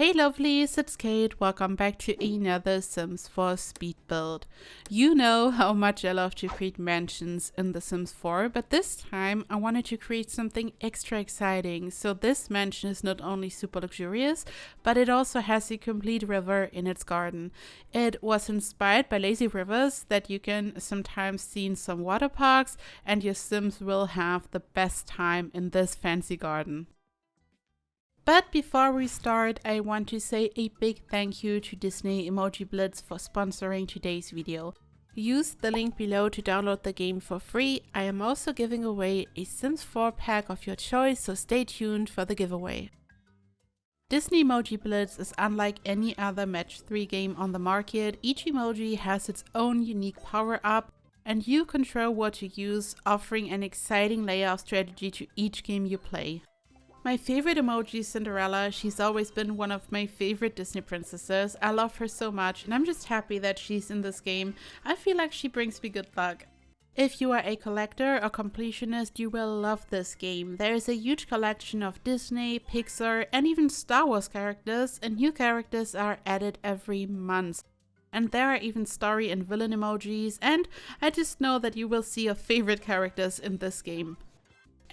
Hey lovelies, it's Kate. Welcome back to another Sims 4 speed build. You know how much I love to create mansions in The Sims 4, but this time I wanted to create something extra exciting. So this mansion is not only super luxurious, but it also has a complete river in its garden. It was inspired by lazy rivers that you can sometimes see in some water parks, and your Sims will have the best time in this fancy garden. But before we start, I want to say a big thank you to Disney Emoji Blitz for sponsoring today's video. Use the link below to download the game for free. I am also giving away a Sims 4 pack of your choice, so stay tuned for the giveaway. Disney Emoji Blitz is unlike any other match 3 game on the market. Each emoji has its own unique power-up, and you control what to use, offering an exciting layer of strategy to each game you play. My favorite emoji is Cinderella. She's always been one of my favorite Disney princesses. I love her so much, and I'm just happy that she's in this game. I feel like she brings me good luck. If you are a collector or completionist, you will love this game. There is a huge collection of Disney, Pixar, and even Star Wars characters, and new characters are added every month. And there are even story and villain emojis, and I just know that you will see your favorite characters in this game.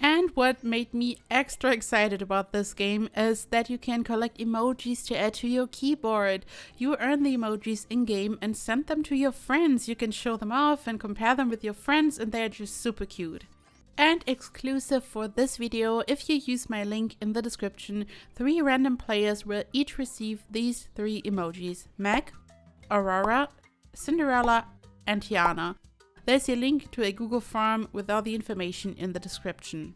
And what made me extra excited about this game is that you can collect emojis to add to your keyboard. You earn the emojis in-game and send them to your friends. You can show them off and compare them with your friends, and they're just super cute. And exclusive for this video, if you use my link in the description, 3 random players will each receive these 3 emojis: Meg, Aurora, Cinderella, and Tiana. There's a link to a Google form with all the information in the description.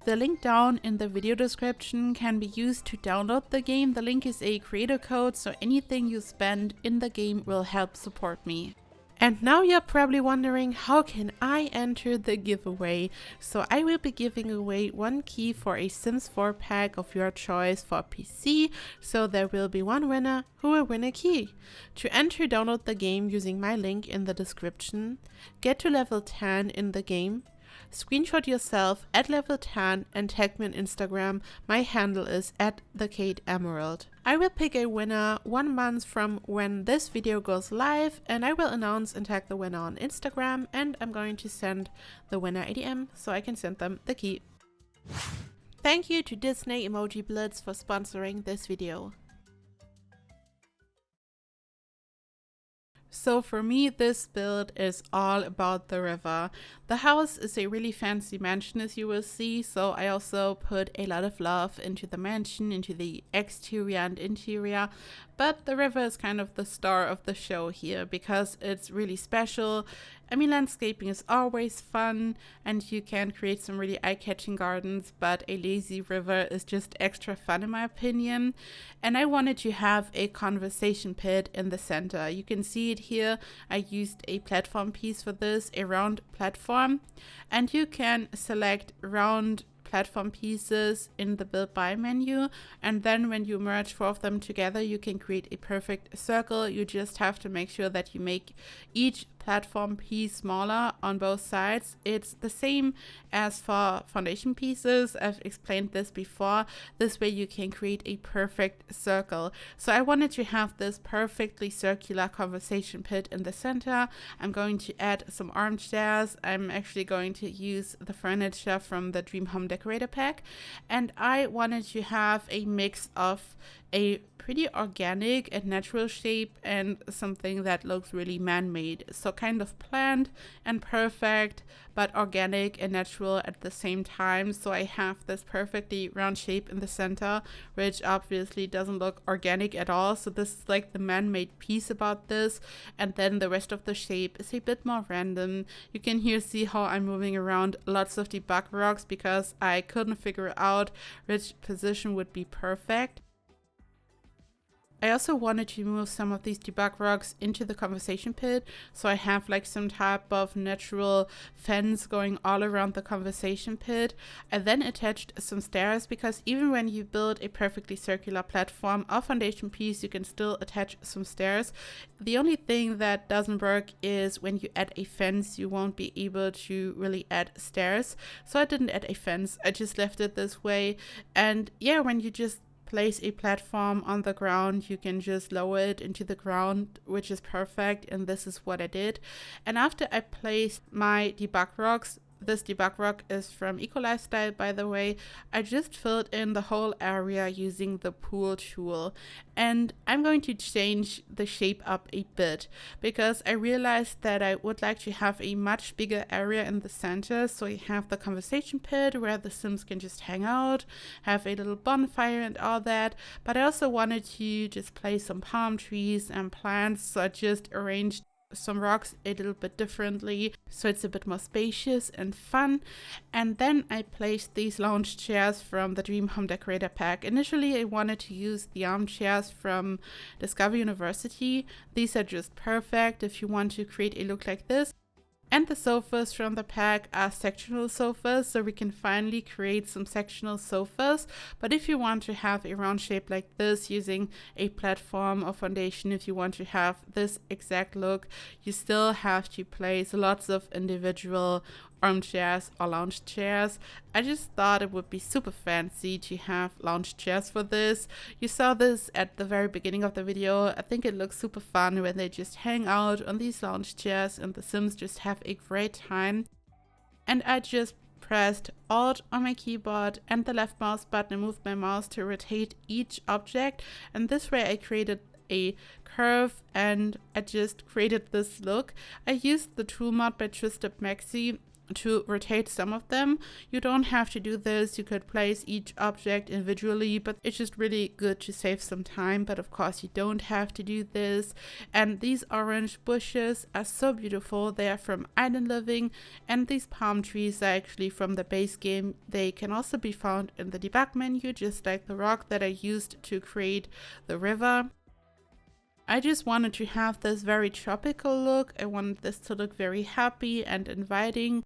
The link down in the video description can be used to download the game. The link is a creator code, so anything you spend in the game will help support me. And now you're probably wondering, how can I enter the giveaway? So I will be giving away 1 key for a Sims 4 pack of your choice for PC. So there will be 1 winner who will win a key. To enter, download the game using my link in the description. Get to level 10 in the game. Screenshot yourself at level 10 and tag me on Instagram. My handle is @KateEmerald. I will pick a winner 1 month from when this video goes live, and I will announce and tag the winner on Instagram, and I'm going to send the winner a DM so I can send them the key. Thank you to Disney Emoji Blitz for sponsoring this video. So for me, this build is all about the river. The house is a really fancy mansion, as you will see, so I also put a lot of love into the mansion, into the exterior and interior. But the river is kind of the star of the show here because it's really special. I mean, landscaping is always fun and you can create some really eye-catching gardens, but a lazy river is just extra fun in my opinion. And I wanted to have a conversation pit in the center. You can see it here. I used a platform piece for this, a round platform, and you can select round platform pieces in the build by menu, and then when you merge 4 of them together you can create a perfect circle. You just have to make sure that you make each platform piece smaller on both sides. It's the same as for foundation pieces. I've explained this before. This way you can create a perfect circle. So I wanted to have this perfectly circular conversation pit in the center. I'm going to add some armchairs. I'm actually going to use the furniture from the Dream Home Decorator pack, and I wanted to have a mix of a pretty organic and natural shape and something that looks really man-made. So kind of planned and perfect, but organic and natural at the same time. So I have this perfectly round shape in the center, which obviously doesn't look organic at all. So this is like the man-made piece about this. And then the rest of the shape is a bit more random. You can here see how I'm moving around lots of debug rocks because I couldn't figure out which position would be perfect. I also wanted to move some of these debug rocks into the conversation pit, so I have like some type of natural fence going all around the conversation pit. I then attached some stairs because even when you build a perfectly circular platform or foundation piece, you can still attach some stairs. The only thing that doesn't work is when you add a fence, you won't be able to really add stairs. So I didn't add a fence, I just left it this way. And yeah, when you just place a platform on the ground, you can just lower it into the ground, which is perfect, and this is what I did. And after I placed my debug rocks, this debug rock is from Eco Lifestyle, by the way, I just filled in the whole area using the pool tool. And I'm going to change the shape up a bit because I realized that I would like to have a much bigger area in the center. So you have the conversation pit where the Sims can just hang out, have a little bonfire and all that. But I also wanted to just place some palm trees and plants. So I just arranged some rocks a little bit differently so it's a bit more spacious and fun. And then I placed these lounge chairs from the Dream Home Decorator pack. Initially I wanted to use the armchairs from Discover University. These are just perfect if you want to create a look like this. And the sofas from the pack are sectional sofas, so we can finally create some sectional sofas. But if you want to have a round shape like this using a platform or foundation, if you want to have this exact look, you still have to place lots of individual armchairs or lounge chairs. I just thought it would be super fancy to have lounge chairs for this. You saw this at the very beginning of the video. I think it looks super fun when they just hang out on these lounge chairs and the Sims just have a great time. And I just pressed Alt on my keyboard and the left mouse button and moved my mouse to rotate each object, and this way I created a curve and I just created this look. I used the tool mod by Twisted Maxi to rotate some of them. You don't have to do this, you could place each object individually, but it's just really good to save some time. But of course you don't have to do this. And these orange bushes are so beautiful. They are from Island Living, and these palm trees are actually from the base game. They can also be found in the debug menu, just like the rock that I used to create the river. I just wanted to have this very tropical look. I wanted this to look very happy and inviting.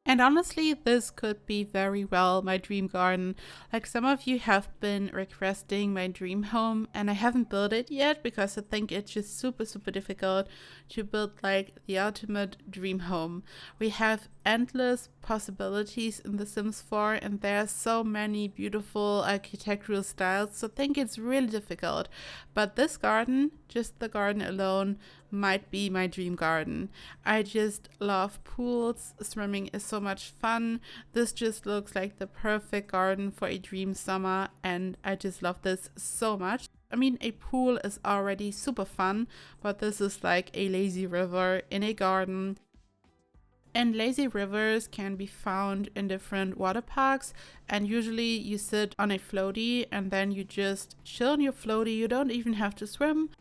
And honestly, this could be very well my dream garden. Like, some of you have been requesting my dream home, and I haven't built it yet because I think it's just super difficult to build like the ultimate dream home. We have endless possibilities in The Sims 4, and there are so many beautiful architectural styles, so I think it's really difficult. But this garden, just the garden alone, might be my dream garden. I just love pools. Swimming is so much fun. This just looks like the perfect garden for a dream summer, and I just love this so much. I mean, a pool is already super fun, but this is like a lazy river in a garden. And lazy rivers can be found in different water parks, and usually you sit on a floaty and then you just chill on your floaty. You don't even have to swim.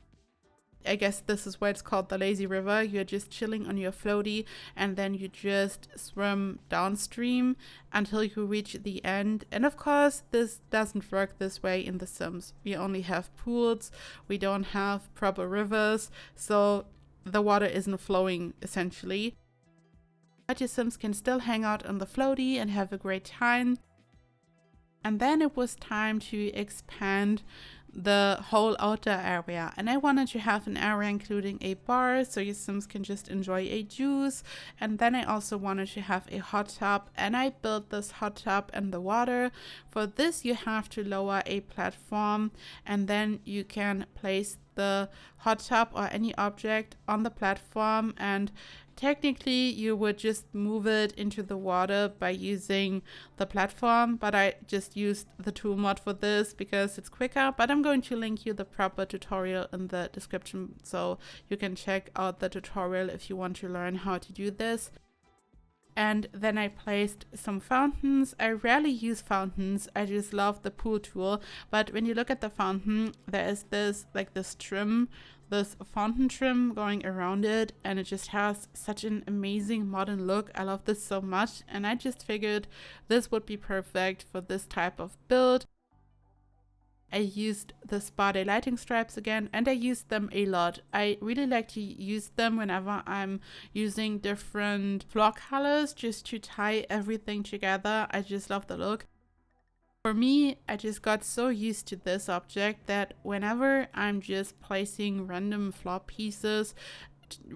I guess this is why it's called the lazy river. You're just chilling on your floaty and then you just swim downstream until you reach the end. And of course, this doesn't work this way in The Sims. We only have pools. We don't have proper rivers, so the water isn't flowing essentially. But your Sims can still hang out on the floaty and have a great time. And then it was time to expand the whole outdoor area, and I wanted to have an area including a bar so your Sims can just enjoy a juice. And then I also wanted to have a hot tub, and I built this hot tub in the water. For this you have to lower a platform, and then you can place the hot tub or any object on the platform, and technically you would just move it into the water by using the platform, but I just used the tool mod for this because it's quicker. But I'm going to link you the proper tutorial in the description, so you can check out the tutorial if you want to learn how to do this. And then I placed some fountains. I rarely use fountains, I just love the pool tool. But when you look at the fountain, there is this trim, this fountain trim going around it, and it just has such an amazing modern look. I love this so much, and I just figured this would be perfect for this type of build. I used the spa day lighting stripes again, and I used them a lot. I really like to use them whenever I'm using different floor colors just to tie everything together. I just love the look. For me, I just got so used to this object that whenever I'm just placing random floor pieces,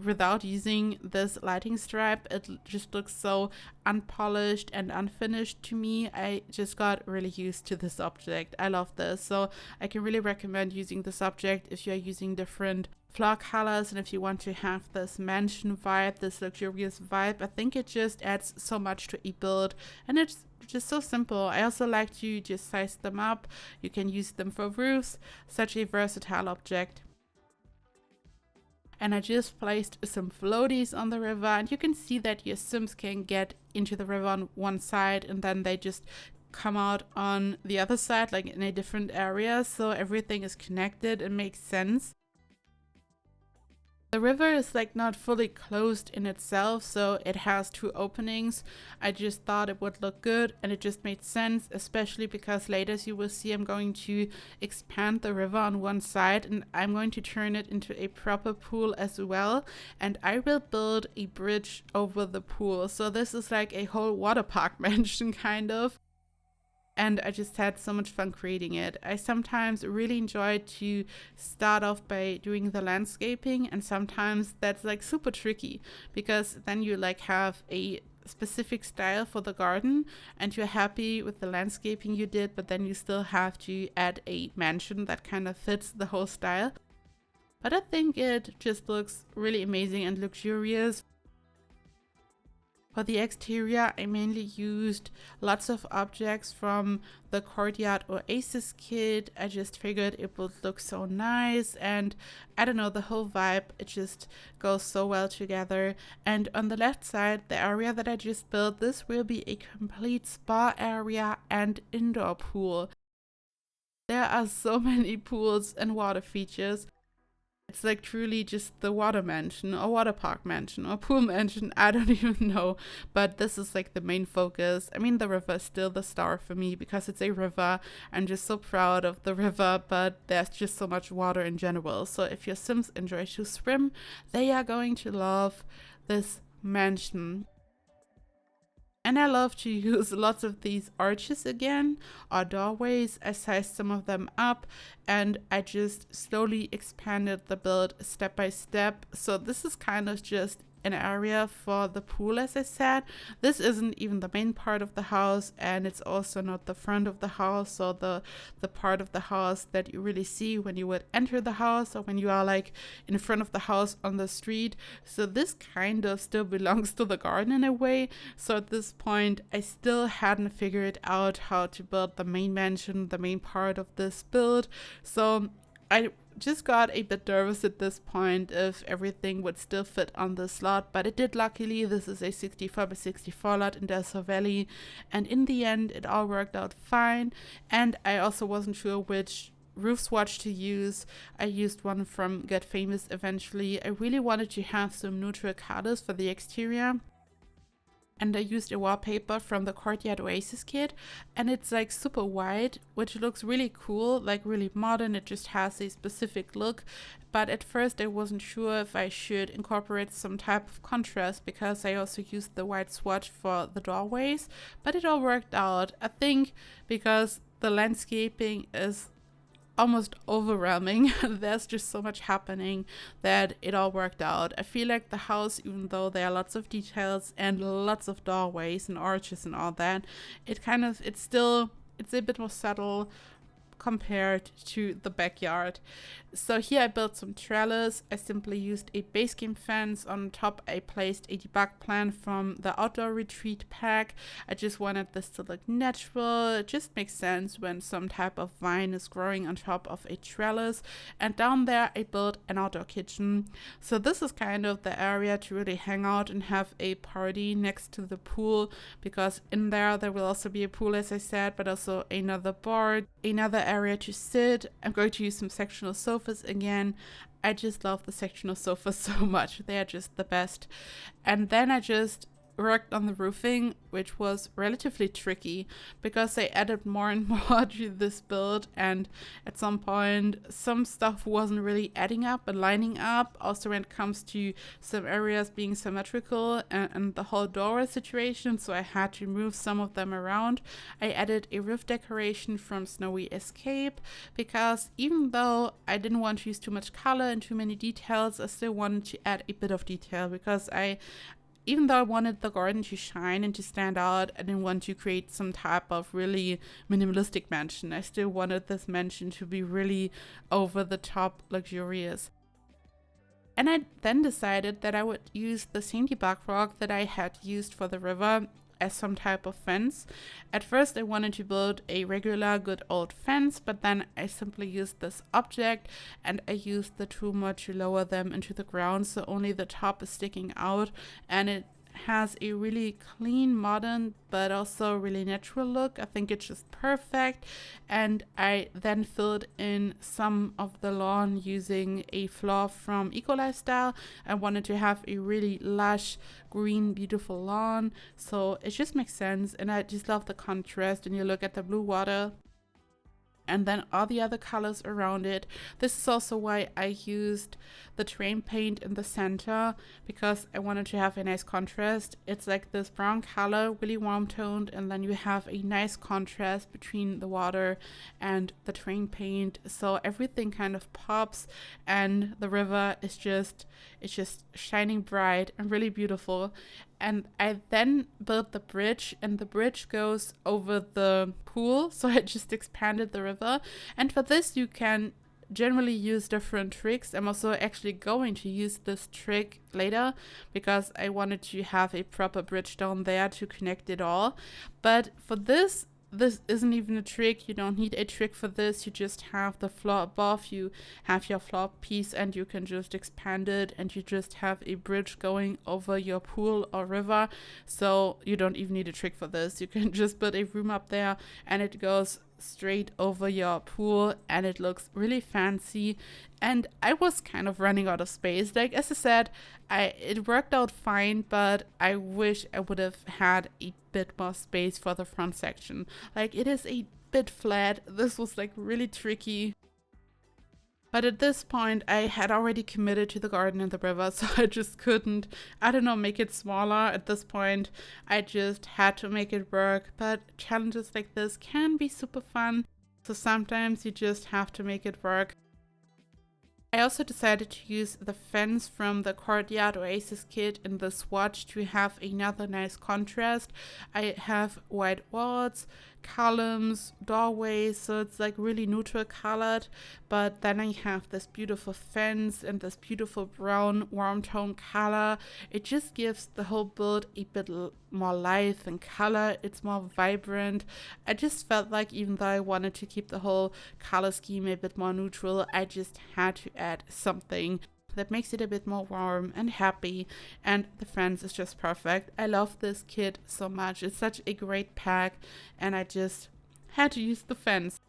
without using this lighting stripe, it just looks so unpolished and unfinished to me. I just got really used to this object. I love this, so I can really recommend using this object if you're using different floor colors and if you want to have this mansion vibe, this luxurious vibe. I think it just adds so much to a build, and it's just so simple. I also like to just size them up. You can use them for roofs. Such a versatile object. And I just placed some floaties on the river, and you can see that your Sims can get into the river on one side and then they just come out on the other side, like in a different area, so everything is connected and makes sense. The river is like not fully closed in itself, so it has two openings. I just thought it would look good, and it just made sense, especially because later, as you will see, I'm going to expand the river on one side and I'm going to turn it into a proper pool as well, and I will build a bridge over the pool. So this is like a whole water park mansion kind of. And I just had so much fun creating it. I sometimes really enjoy to start off by doing the landscaping, and sometimes that's like super tricky because then you like have a specific style for the garden and you're happy with the landscaping you did, but then you still have to add a mansion that kind of fits the whole style. But I think it just looks really amazing and luxurious. For the exterior, I mainly used lots of objects from the Courtyard Oasis kit. I just figured it would look so nice, and I don't know, the whole vibe, it just goes so well together. And on the left side, the area that I just built, this will be a complete spa area and indoor pool. There are so many pools and water features. It's like truly just the water mansion or water park mansion or pool mansion. I don't even know. But this is like the main focus. I mean, the river is still the star for me because it's a river. I'm just so proud of the river, but there's just so much water in general. So if your Sims enjoy to swim, they are going to love this mansion. And I love to use lots of these arches again, or doorways. I sized some of them up and I just slowly expanded the build step by step. So this is kind of just an area for the pool, as I said. This isn't even the main part of the house, and it's also not the front of the house, or the part of the house that you really see when you would enter the house or when you are like in front of the house on the street. So this kind of still belongs to the garden in a way. So at this point I still hadn't figured out how to build the main mansion, the main part of this build. So I just got a bit nervous at this point if everything would still fit on the slot, but it did luckily. This is a 64x64 lot in Desert Valley, and in the end it all worked out fine. And I also wasn't sure which roof swatch to use. I used one from Get Famous eventually. I really wanted to have some neutral colors for the exterior, and I used a wallpaper from the Courtyard Oasis kit, and it's like super white, which looks really cool, like really modern. It just has a specific look, but at first I wasn't sure if I should incorporate some type of contrast because I also used the white swatch for the doorways, but it all worked out. I think because the landscaping is almost overwhelming. There's just so much happening that it all worked out. I feel like the house, even though there are lots of details and lots of doorways and arches and all that, it's a bit more subtle compared to the backyard. So here I built some trellis. I simply used a base game fence. On top I placed a debug plant from the outdoor retreat pack. I just wanted this to look natural. It just makes sense when some type of vine is growing on top of a trellis. And down there I built an outdoor kitchen. So this is kind of the area to really hang out and have a party next to the pool, because in there will also be a pool, as I said, but also another bar, another area to sit. I'm going to use some sectional sofas again. I just love the sectional sofas so much. They are just the best. And then I just worked on the roofing, which was relatively tricky because I added more and more to this build, and at some point some stuff wasn't really adding up and lining up. Also when it comes to some areas being symmetrical and the whole doorway situation, so I had to move some of them around. I added a roof decoration from Snowy Escape because even though I didn't want to use too much color and too many details, I still wanted to add a bit of detail because even though I wanted the garden to shine and to stand out, I didn't want to create some type of really minimalistic mansion. I still wanted this mansion to be really over the top luxurious. And I then decided that I would use the same debug rock that I had used for the river as some type of fence. At first I wanted to build a regular good old fence, but then I simply used this object and I used the tool mod to lower them into the ground so only the top is sticking out, and it has a really clean, modern, but also really natural look. I think it's just perfect. And I then filled in some of the lawn using a floor from Eco Lifestyle. I wanted to have a really lush, green, beautiful lawn. So it just makes sense. And I just love the contrast. And you look at the blue water and then all the other colors around it. This is also why I used the terrain paint in the center, because I wanted to have a nice contrast. It's like this brown color, really warm toned, and then you have a nice contrast between the water and the terrain paint, so everything kind of pops, and the river is just shining bright and really beautiful. And I then built the bridge, and the bridge goes over the pool, so I just expanded the river. And for this you can generally use different tricks. I'm also actually going to use this trick later because I wanted to have a proper bridge down there to connect it all. But for this isn't even a trick. You don't need a trick for this. You just have the floor above, you have your floor piece, and you can just expand it, and you just have a bridge going over your pool or river. So you don't even need a trick for this. You can just put a room up there and it goes straight over your pool, and it looks really fancy. And I was kind of running out of space. Like, as I said, it worked out fine, but I wish I would have had a bit more space for the front section. Like, it is a bit flat. This was like really tricky. But at this point, I had already committed to the garden and the river, so I just couldn't, I don't know, make it smaller. At this point, I just had to make it work. But challenges like this can be super fun, so sometimes you just have to make it work. I also decided to use the fence from the Courtyard Oasis kit in the swatch to have another nice contrast. I have white walls, columns, doorways, so it's like really neutral colored, but then I have this beautiful fence and this beautiful brown warm tone color. It just gives the whole build a bit more life and color. It's more vibrant. I just felt like even though I wanted to keep the whole color scheme a bit more neutral, I just had to add something that makes it a bit more warm and happy, and the fence is just perfect. I love this kit so much. It's such a great pack, and I just had to use the fence.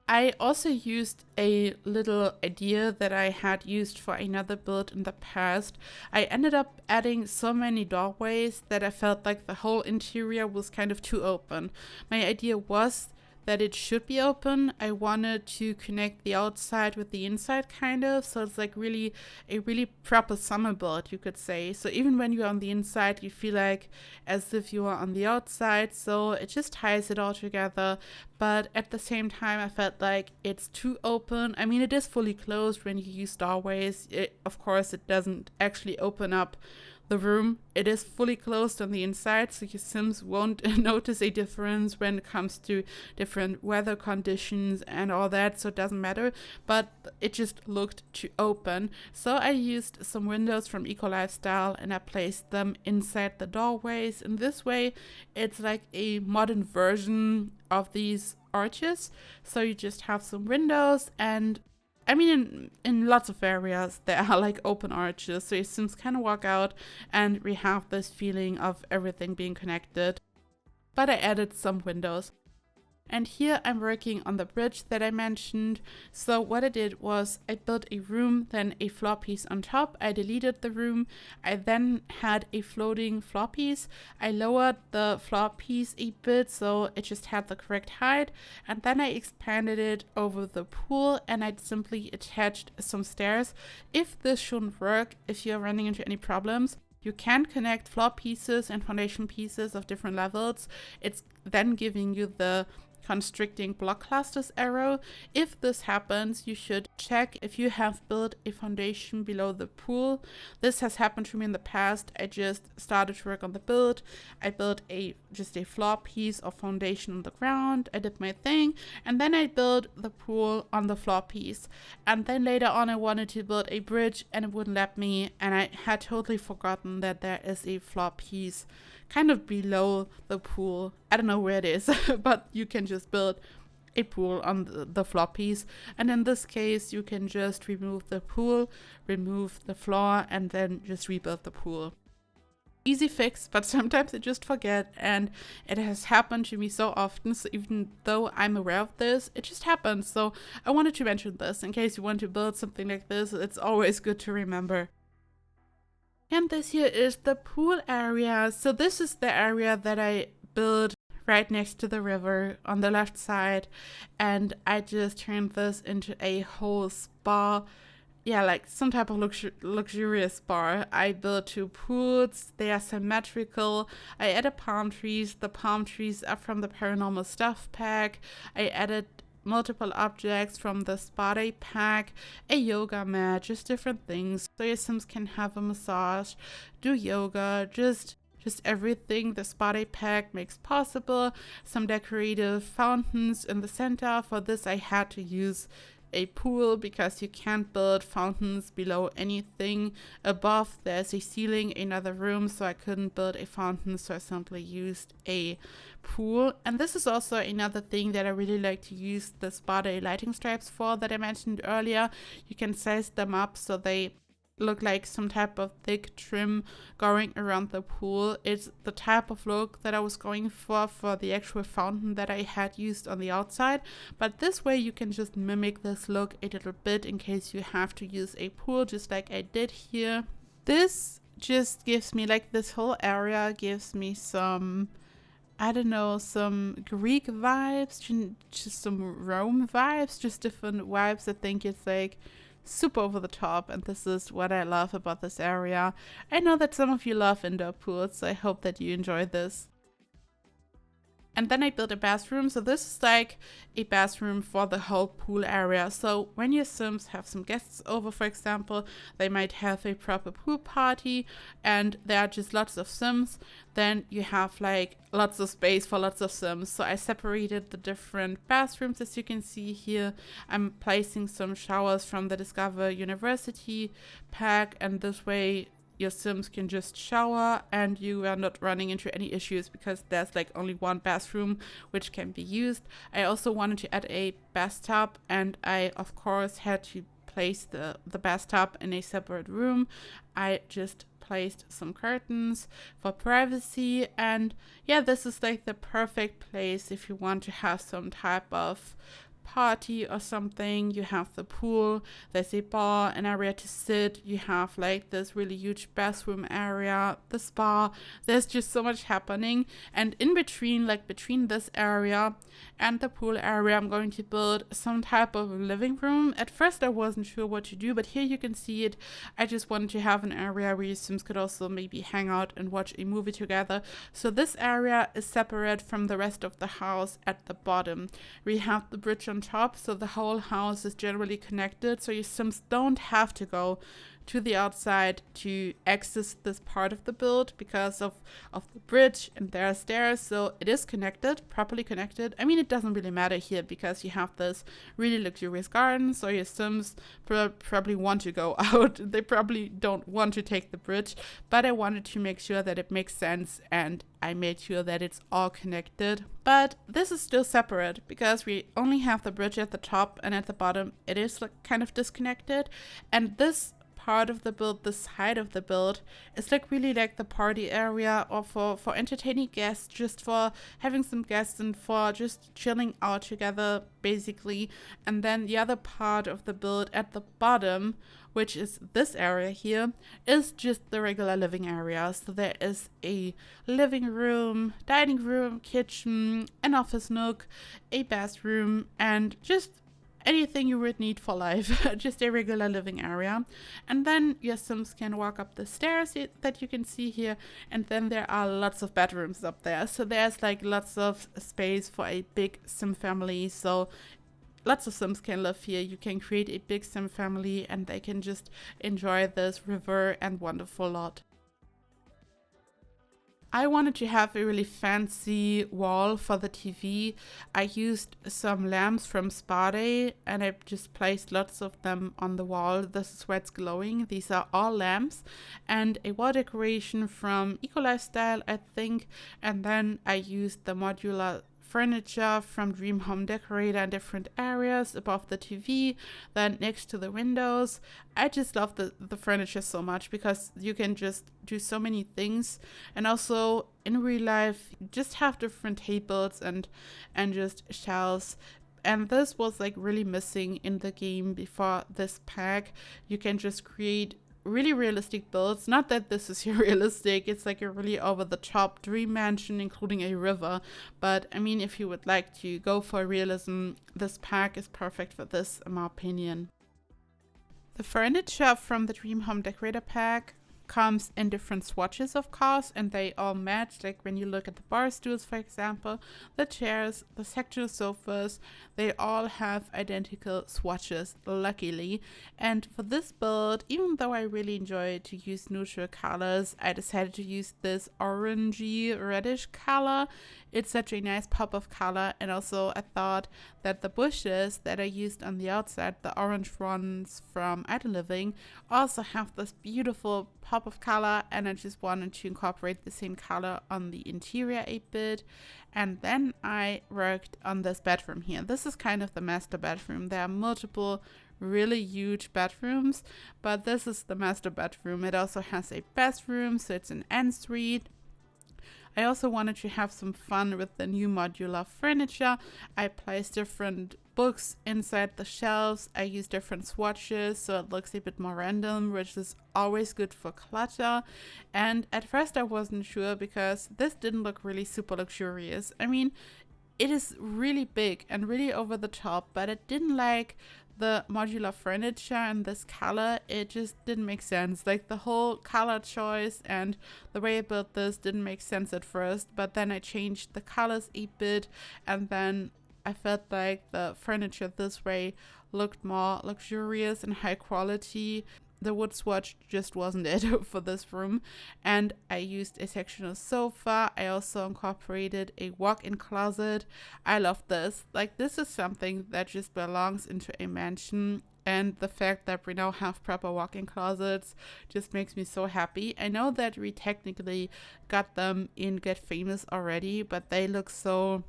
I also used a little idea that I had used for another build in the past. I ended up adding so many doorways that I felt like the whole interior was kind of too open. My idea was that it should be open. I wanted to connect the outside with the inside kind of, so it's like really a really proper summer build, you could say. So even when you're on the inside, you feel like as if you are on the outside, so it just ties it all together. But at the same time, I felt like it's too open. I mean, it is fully closed when you use doorways. Of course, it doesn't actually open up the room. It is fully closed on the inside, so your Sims won't notice a difference when it comes to different weather conditions and all that, so it doesn't matter, but it just looked too open. So I used some windows from Eco Lifestyle and I placed them inside the doorways. In this way, it's like a modern version of these arches. So you just have some windows, and I mean, in lots of areas, there are like open arches, so your Sims kind of walk out and we have this feeling of everything being connected. But I added some windows. And here I'm working on the bridge that I mentioned. So what I did was I built a room, then a floor piece on top. I deleted the room. I then had a floating floor piece. I lowered the floor piece a bit so it just had the correct height. And then I expanded it over the pool and I simply attached some stairs. If this shouldn't work, if you're running into any problems, you can connect floor pieces and foundation pieces of different levels. It's then giving you the constricting block clusters arrow. If this happens, you should check if you have built a foundation below the pool. This has happened to me in the past. I just started to work on the build. I built just a floor piece of foundation on the ground. I did my thing, and then I built the pool on the floor piece. And then later on I wanted to build a bridge and it wouldn't let me, and I had totally forgotten that there is a floor piece kind of below the pool. I don't know where it is, but you can just build a pool on the floor piece. And in this case, you can just remove the pool, remove the floor, and then just rebuild the pool. Easy fix, but sometimes I just forget, and it has happened to me so often. So even though I'm aware of this, it just happens. So I wanted to mention this in case you want to build something like this. It's always good to remember. And this here is the pool area. So this is the area that I built right next to the river on the left side. And I just turned this into a whole spa. Yeah, like some type of luxurious spa. I built 2 pools. They are symmetrical. I added palm trees. The palm trees are from the Paranormal Stuff pack. I added multiple objects from the spa day pack, a yoga mat, just different things so your Sims can have a massage, do yoga, just everything the spa day pack makes possible. Some decorative fountains in the center. For this I had to use a pool because you can't build fountains below anything above. There's a ceiling, another room, so I couldn't build a fountain, so I simply used a pool. And this is also another thing that I really like to use the spa day lighting stripes for that I mentioned earlier. You can size them up so they look like some type of thick trim going around the pool. It's the type of look that I was going for the actual fountain that I had used on the outside, but this way you can just mimic this look a little bit in case you have to use a pool, just like I did here. This just gives me, like, this whole area gives me some, I don't know, some Greek vibes, just some Rome vibes, just different vibes. I think it's like super over the top, and this is what I love about this area. I know that some of you love indoor pools, so I hope that you enjoy this. And then I built a bathroom. So this is like a bathroom for the whole pool area. So when your Sims have some guests over, for example, they might have a proper pool party and there are just lots of Sims, then you have like lots of space for lots of Sims. So I separated the different bathrooms. As you can see here, I'm placing some showers from the Discover University pack, and this way your Sims can just shower and you are not running into any issues because there's like only one bathroom which can be used. I also wanted to add a bathtub, and I of course had to place the bathtub in a separate room. I just placed some curtains for privacy, and yeah, this is like the perfect place if you want to have some type of party or something. You have the pool, there's a bar, an area to sit, you have like this really huge bathroom area, the spa. There's just so much happening, and in between, like between this area and the pool area, I'm going to build some type of living room. At first I wasn't sure what to do, but here you can see it. I just wanted to have an area where your Sims could also maybe hang out and watch a movie together. So this area is separate from the rest of the house at the bottom. We have the bridge on top, so the whole house is generally connected, so your Sims don't have to go to the outside to access this part of the build because of the bridge, and there are stairs, so it is connected, properly connected. I mean, it doesn't really matter here because you have this really luxurious garden, so your Sims probably want to go out. They probably don't want to take the bridge, but I wanted to make sure that it makes sense, and I made sure that it's all connected. But this is still separate because we only have the bridge at the top, and at the bottom it is like kind of disconnected, and this part of the build, this side of the build, is like really like the party area, or for entertaining guests, just for having some guests and for just chilling out together basically. And then the other part of the build at the bottom, which is this area here, is just the regular living area. So there is a living room, dining room, kitchen, an office nook, a bathroom, and just anything you would need for life. Just a regular living area. And then your Sims can walk up the stairs that you can see here, and then there are lots of bedrooms up there. So there's like lots of space for a big Sim family. So lots of Sims can live here. You can create a big Sim family and they can just enjoy this river and wonderful lot. I wanted to have a really fancy wall for the TV. I used some lamps from Spa Day and I just placed lots of them on the wall. This is where it's glowing. These are all lamps, and a wall decoration from Eco Lifestyle, I think. And then I used the modular furniture from Dream Home Decorator in different areas above the TV, then next to the windows. I just love the furniture so much because you can just do so many things, and also in real life just have different tables and just shelves. And this was like really missing in the game before this pack. You can just create really realistic builds. Not that this is realistic, it's like a really over-the-top dream mansion including a river, but I mean, if you would like to go for realism, this pack is perfect for this, in my opinion. The furniture from the Dream Home Decorator pack comes in different swatches, of course, and they all match. Like when you look at the bar stools, for example, the chairs, the sectional sofas, they all have identical swatches, luckily. And for this build, even though I really enjoy to use neutral colors, I decided to use this orangey reddish color. It's such a nice pop of color, and also I thought that the bushes that I used on the outside, the orange ones from Idle Living, also have this beautiful pop of color, and I just wanted to incorporate the same color on the interior a bit. And then I worked on this bedroom here. This is kind of the master bedroom. There are multiple really huge bedrooms, but this is the master bedroom. It also has a bathroom, so it's an ensuite. I also wanted to have some fun with the new modular furniture. I placed different books inside the shelves. I used different swatches so it looks a bit more random, which is always good for clutter. And at first I wasn't sure because this didn't look really super luxurious. I mean, it is really big and really over the top, but I didn't like the modular furniture and this color. It just didn't make sense. Like the whole color choice and the way I built this didn't make sense at first, but then I changed the colors a bit, and then I felt like the furniture this way looked more luxurious and high quality. The wood swatch just wasn't it for this room. And I used a sectional sofa. I also incorporated a walk-in closet. I love this. Like, this is something that just belongs into a mansion. And the fact that we now have proper walk-in closets just makes me so happy. I know that we technically got them in Get Famous already, but they look so,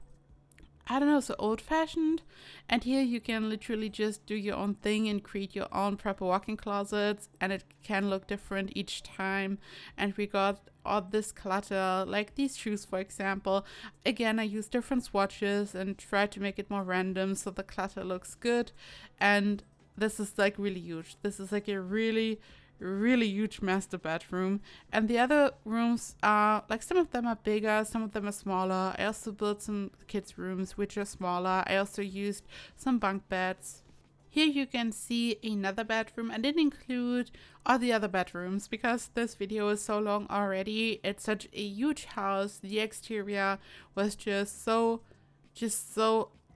I don't know, so old-fashioned. And here you can literally just do your own thing and create your own proper walk-in closets, and it can look different each time. And we got all this clutter, like these shoes, for example. Again, I used different swatches and tried to make it more random so the clutter looks good. And this is like really huge. This is like a really huge master bedroom, and the other rooms are like, some of them are bigger, some of them are smaller. I also built some kids rooms which are smaller. I also used some bunk beds. Here you can see another bedroom. I didn't include all the other bedrooms because this video is so long already. It's such a huge house. The exterior was just so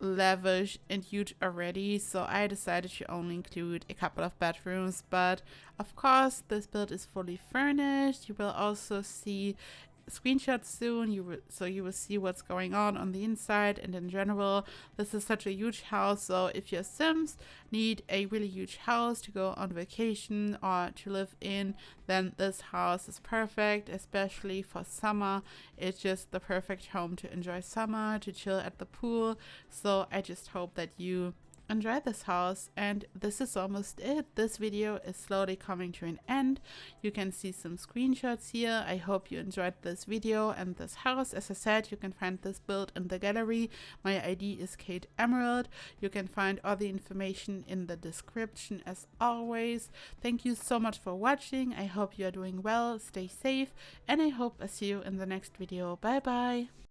lavish and huge already, so I decided to only include a couple of bedrooms. But of course, this build is fully furnished. You will also see screenshots soon. You will see what's going on the inside. And in general, this is such a huge house, so if your Sims need a really huge house to go on vacation or to live in, then this house is perfect, especially for summer. It's just the perfect home to enjoy summer, to chill at the pool. So I just hope that you enjoy this house. And this is almost it. This video is slowly coming to an end. You can see some screenshots here. I hope you enjoyed this video and this house. As I said, you can find this build in the gallery. My ID is KateEmerald. You can find all the information in the description as always. Thank you so much for watching. I hope you are doing well, stay safe, and I hope I see you in the next video. Bye bye.